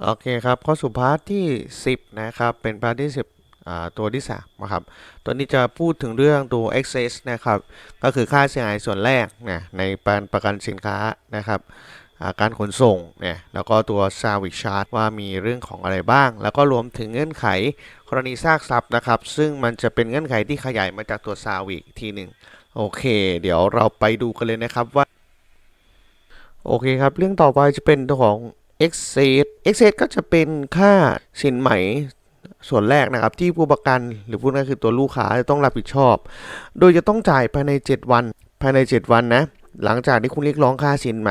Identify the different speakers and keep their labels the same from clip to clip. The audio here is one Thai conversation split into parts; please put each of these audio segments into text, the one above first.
Speaker 1: โอเคครับเข้าสู่พาร์ทที่10นะครับเป็นพาร์ทที่10ตัวที่3นะครับตัวนี้จะพูดถึงเรื่องตัว excess นะครับก็คือค่าเสียหายส่วนแรกนะในการประกันสินค้านะครับการขนส่งเนี่ยแล้วก็ตัว service charge ว่ามีเรื่องของอะไรบ้างแล้วก็รวมถึงเงื่อนไขกรณีซากทรัพย์นะครับซึ่งมันจะเป็นเงื่อนไขที่ขยายมาจากตัว service อีกทีหนึ่งโอเคเดี๋ยวเราไปดูกันเลยนะครับว่า โอเคครับเรื่องต่อไปจะเป็นตัวของ excess ก็จะเป็นค่าสินไหมส่วนแรกนะครับที่ผู้ประกันหรือพูดง่ายๆคือตัวลูกค้าจะต้องรับผิดชอบโดยจะต้องจ่ายภายใน7วันนะหลังจากที่คุณเรียกร้องค่าสินไหม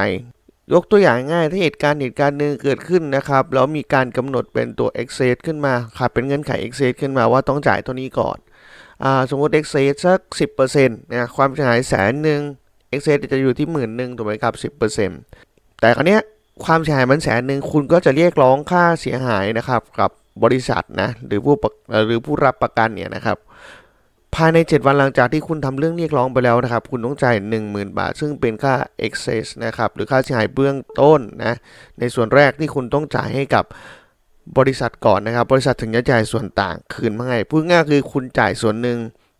Speaker 1: ยกตัวอย่างง่ายถ้าเหตุการณ์หนึ่งเกิดขึ้นนะครับแล้วมีการกำหนดเป็นตัว excess ขึ้นมาครับเป็นเงื่อนไข excess ขึ้นมาว่าต้องจ่ายเท่านี้ก่อนสมมติ excess สัก10%นะความเสียหาย100,000 excess จะอยู่ที่10,000ถูกไหมครับ10%แต่คราวนี้ความเสียหายมัน100,000คุณก็จะเรียกร้องค่าเสียหายนะครับกับบริษัทนะหรือผู้รับประกันเนี่ยนะครับภายใน7วันหลังจากที่คุณทำเรื่องเรียกร้องไปแล้วนะครับคุณต้องจ่าย10,000 บาทซึ่งเป็นค่า excess นะครับหรือค่าเสียหายเบื้องต้นนะในส่วนแรกที่คุณต้องจ่ายให้กับบริษัทก่อนนะครับบริษัทถึงจะจ่ายส่วนต่างคืนมาให้พูดง่ายคือคุณจ่ายส่วนหนึ่ง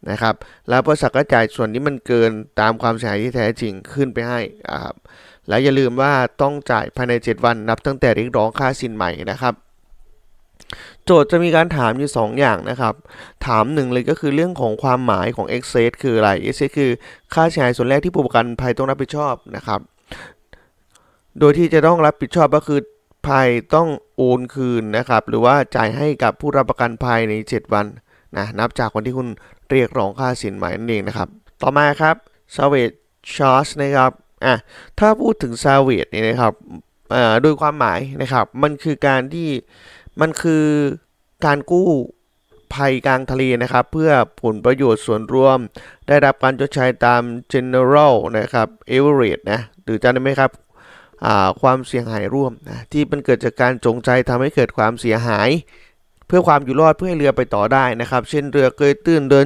Speaker 1: นะครับแล้วบริษัทก็จ่ายส่วนที่มันเกินตามความเสียหายที่แท้จริงขึ้นไปให้ครับและอย่าลืมว่าต้องจ่ายภายใน7วันนับตั้งแต่เรียกร้องค่าสินใหม่นะครับโจทย์จะมีการถามอยู่2อย่างนะครับถามหนึ่งเลยก็คือเรื่องของความหมายของ excess คืออะไร excess คือค่าเสียหายส่วนแรกที่ผู้ประกันภัยต้องรับผิดชอบนะครับโดยที่จะต้องรับผิดชอบก็คือภัยต้องโอนคืนนะครับหรือว่าจ่ายให้กับผู้รับประกันภัยใน7วันนะนับจากวันที่คุณเรียกร้องค่าสินใหม่นั่นเองนะครับต่อมาครับ salvage charge นะครับถ้าพูดถึง salvage เนี่ยนะครับโดยความหมายนะครับมันคือการกู้ภัยกลางทะเลนะครับเพื่อผลประโยชน์ส่วนรวมได้รับการชดใช้ตาม general นะครับ average นะหรือจำได้ไหมครับความเสียหายร่วมนะที่มันเกิดจากการจงใจทำให้เกิดความเสียหายเพื่อความอยู่รอดเพื่อให้เรือไปต่อได้นะครับเช่นเรือเกยตื้นเดิน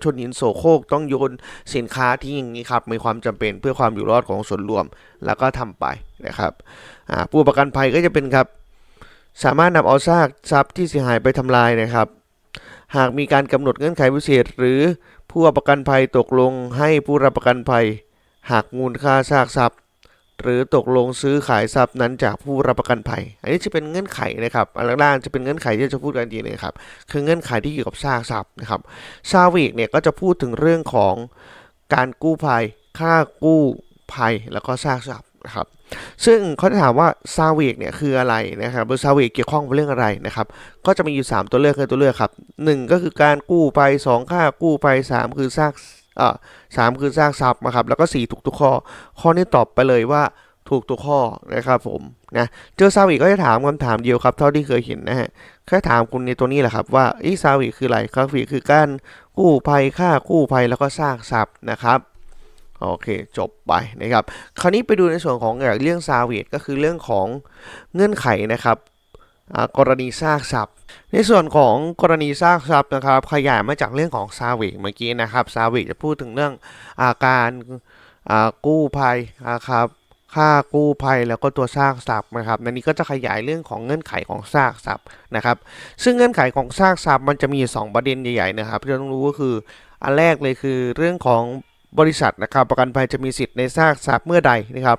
Speaker 1: ชนหินโสโครกต้องโยนสินค้าที่อย่างนี้ครับมีความจำเป็นเพื่อความอยู่รอดของส่วนรวมแล้วก็ทำไปนะครับผู้ประกันภัยก็จะเป็นครับสามารถนำเอาซากทรัพย์ที่เสียหายไปทำลายนะครับหากมีการกำหนดเงื่อนไขพิเศษหรือผู้ประกันภัยตกลงให้ผู้รับประกันภัยหากมูลค่าซากทรัพย์หรือตกลงซื้อขายทรัพย์นั้นจากผู้รับประกันภัยอันนี้จะเป็นเงื่อนไขนะครับอันล่างจะเป็นเงื่อนไขที่จะพูดกันทีนึงครับคือเงื่อนไขที่เกี่ยวกับซากทรัพย์นะครับซาวิกเนี่ยก็จะพูดถึงเรื่องของการกู้ภัยค่ากู้ภัยแล้วก็ซากทรัพย์นะครับซึ่งเขาจะถามว่าซาวิกเนี่ยคืออะไรนะครับหรือซาวิกเกี่ยวข้องกับเรื่องอะไรนะครับก็จะมีอยู่3ตัวเลือกคือตัวเลือกครับ1ก็คือการกู้ภัย2ค่ากู้ภัย3คือซาก3คือซากทรัพย์นะครับแล้วก็4ถูกทุกข้อนี้ตอบไปเลยว่าถูกทุกข้อนะครับผมนะเจอซาวิก็จะถามคำถามเดียวครับเท่าที่เคยเห็นนะฮะแค่ถามคุณในตัวนี้แหละครับว่าซาวิคืออะไรซาวิคือการกู้ภัยค่ากู้ภัยแล้วก็ซากทรัพย์นะครับโอเคจบไปนะครับคราวนี้ไปดูในส่วนของเรื่องซาวิก็คือเรื่องของเงื่อนไขนะครับกรณีซากทรัพย์ในส่วนของกรณีซากทรัพย์นะครับขยายมาจากเรื่องของซาวิกเมื่อกี้นะครับซาวิกจะพูดถึงเรื่องอาการกู้ภัยนะครับค่ากู้ภัยแล้วก็ตัวซากทรัพย์นะครับในนี้ก็จะขยายเรื่องของเงื่อนไขของซากทรัพย์นะครับซึ่งเงื่อนไขของซากทรัพย์มันจะมี2ประเด็นใหญ่ๆนะครับที่เราต้องรู้ก็คืออันแรกเลยคือเรื่องของบริษัทนะครับประกันภัยจะมีสิทธิ์ในซากทรัพย์เมื่อใดนะครับ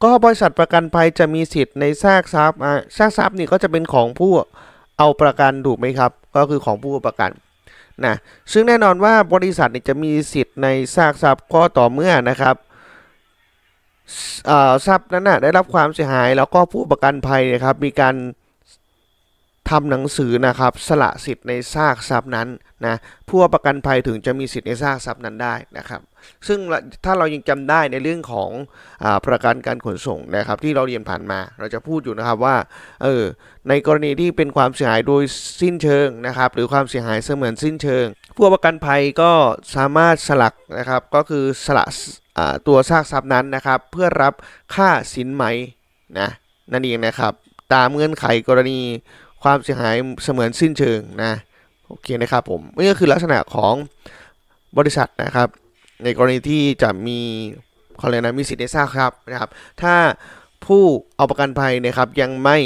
Speaker 1: ก็บริษัทประกันภัยจะมีสิทธิ์ในซากทรัพย์ซากทรัพย์นี่ก็จะเป็นของผู้เอาประกันถูกไหมครับก็คือของผู้ประกันนะซึ่งแน่นอนว่าบริษัทนี่จะมีสิทธิ์ในซากทรัพย์ก็ต่อเมื่อนะครับทรัพย์นั้นนะได้รับความเสียหายแล้วก็ผู้ประกันภัยนะครับมีการทำหนังสือนะครับสละสิทธิ์ในซากทรัพย์นั้นนะผู้ประกันภัยถึงจะมีสิทธิ์ในซากทรัพย์นั้นได้นะครับซึ่งถ้าเรายังจำได้ในเรื่องของประกันการขนส่งนะครับที่เราเรียนผ่านมาเราจะพูดอยู่นะครับว่าในกรณีที่เป็นความเสียหายโดยสิ้นเชิงนะครับหรือความเสียหายเสมือนสิ้นเชิงผู้ประกันภัยก็สามารถสลักนะครับก็คือสละตัวซากทรัพย์นั้นนะครับเพื่อรับค่าสินไหมนะนั่นเองนะครับตามเงื่อนไขกรณีความเสียหายเสมือนสิ้นเชิงนะโอเคนะครับผมนี่ก็คือลักษณะของบริษัทนะครับในกรณีที่จะมีเขาเรียกนะมีสิทธิ์ในซากทรัพย์นะครับถ้าผู้เอาประกันภัยนะครับยังไม่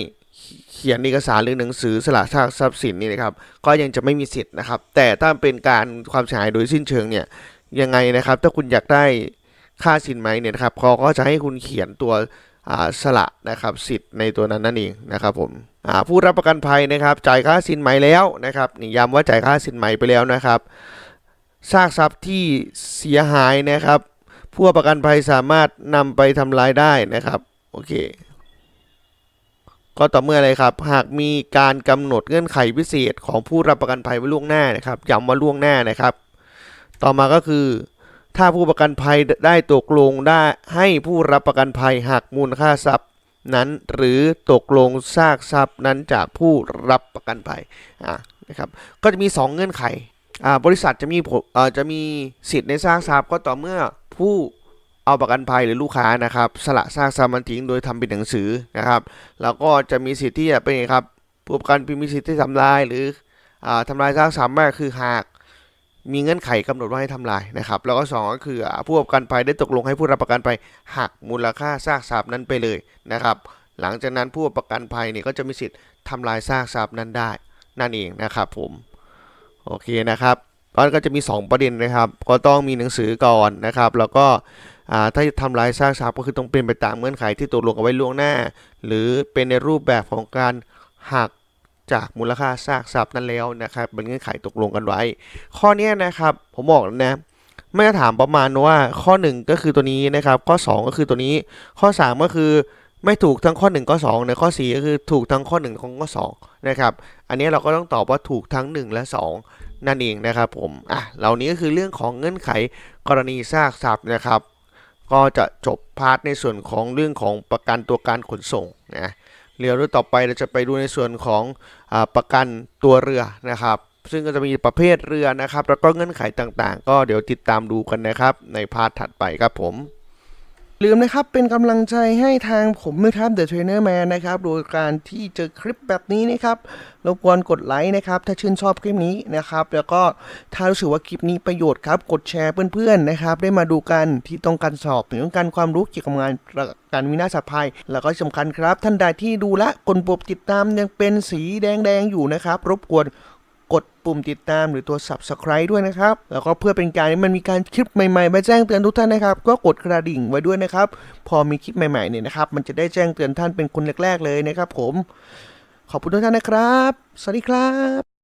Speaker 1: เขียนเอกสารหรือหนังสือสละซากทรัพย์สินนี่นะครับก็ยังจะไม่มีสิทธิ์นะครับแต่ถ้าเป็นการความเสียหายโดยสิ้นเชิงเนี่ยยังไงนะครับถ้าคุณอยากได้ค่าสินไหมเนี่ยนะครับเขาก็จะให้คุณเขียนตัวสละนะครับสิทธิ์ในตัวนั้นนั่นเองนะครับผมผู้รับประกันภัยนะครับจ่ายค่าสินไหมแล้วนะครับนี่ย้ำว่าจ่ายค่าสินไหมไปแล้วนะครับซากทรัพย์ที่เสียหายนะครับผู้ประกันภัยสามารถนำไปทำลายได้นะครับโอเคก็ต่อเมื่ออะไรครับหากมีการกำหนดเงื่อนไขพิเศษของผู้รับประกันภัยไว้ล่วงหน้านะครับย้ำว่าล่วงหน้านะครับต่อมาก็คือถ้าผู้ประกันภัยได้ตกลงได้ให้ผู้รับประกันภัยหักมูลค่าทรัพย์นั้นหรือตกลงซากทรัพย์นั้นจากผู้รับประกันภัยนะครับก็จะมี2เงื่อนไขบริษัทจะมีสิทธิ์ในซากทรัพย์ก็ต่อเมื่อผู้เอาประกันภัยหรือลูกค้านะครับสละซากทรัพย์มันทิ้งโดยทำเป็นหนังสือนะครับแล้วก็จะมีสิทธิ์ที่จะเป็นไงครับผู้ประกันมีสิทธิ์ที่ทำลายหรือทำลายซากทรัพย์มากคือหากมีเงื่อนไขกำหนดว่าให้ทำลายนะครับแล้วก็2ก็คือผู้ประกันภัยได้ตกลงให้ผู้รับประกันภัยหักมูลค่าซากทรัพย์นั้นไปเลยนะครับหลังจากนั้นผู้ประกันภัยเนี่ยก็จะมีสิทธิ์ทำลายซากทรัพย์นั้นได้นั่นเองนะครับผมโอเคนะครับตอนก็จะมี2ประเด็นนะครับก็ต้องมีหนังสือก่อนนะครับแล้วก็ถ้าจะทำลายซากทรัพย์ก็คือต้องเป็นไปตามเงื่อนไขที่ตกลงเอาไว้ล่วงหน้าหรือเป็นในรูปแบบของการหักจากมูลค่าซากทรัพย์นั้นแล้วนะครับเป็นเงื่อนไขตกลงกันไว้ข้อนี้นะครับผมบอกแล้วนะไม่จะถามประมาณว่าข้อ1ก็คือตัวนี้นะครับข้อ2ก็คือตัวนี้ข้อ3ก็คือไม่ถูกทั้งข้อ1ข้อ2ในข้อ4ก็คือถูกทั้งข้อ1ของข้อ2นะครับอันนี้เราก็ต้องตอบว่าถูกทั้ง1และ2นั่นเองนะครับผมเหล่านี้ก็คือเรื่องของเงื่อนไขกรณีซากทรัพย์นะครับก็จะจบพาร์ทในส่วนของเรื่องของประกันตัวการขนส่งนะเรื่องต่อไปเราจะไปดูในส่วนของประกันตัวเรือนะครับซึ่งก็จะมีประเภทเรือนะครับแล้วก็เงื่อนไขต่างๆก็เดี๋ยวติดตามดูกันนะครับในพาร์ทถัดไปครับผมลืมนะครับเป็นกำลังใจให้ทางผมนะครับ The Trainer Man นะครับโดยการที่เจอคลิปแบบนี้นะครับรบกวนกดไลค์นะครับถ้าชื่นชอบคลิปนี้นะครับแล้วก็ถ้ารู้สึกว่าคลิปนี้ประโยชน์ครับกดแชร์เพื่อนๆนะครับได้มาดูกันที่ต้องการสอบหรือต้องการความรู้เกี่ยวกับงานประกันวินาศภัยแล้วก็สำคัญครับท่านใดที่ดูและกดปุ่มติดตามยังเป็นสีแดงๆอยู่นะครับรบกวนกดปุ่มติดตามหรือตัว Subscribe ด้วยนะครับแล้วก็เพื่อเป็นการที่มันมีการคลิปใหม่ๆมาแจ้งเตือนทุกท่านนะครับก็กดกระดิ่งไว้ด้วยนะครับพอมีคลิปใหม่ๆเนี่ยนะครับมันจะได้แจ้งเตือนท่านเป็นคนแรกๆเลยนะครับผมขอบคุณทุกท่านนะครับสวัสดีครับ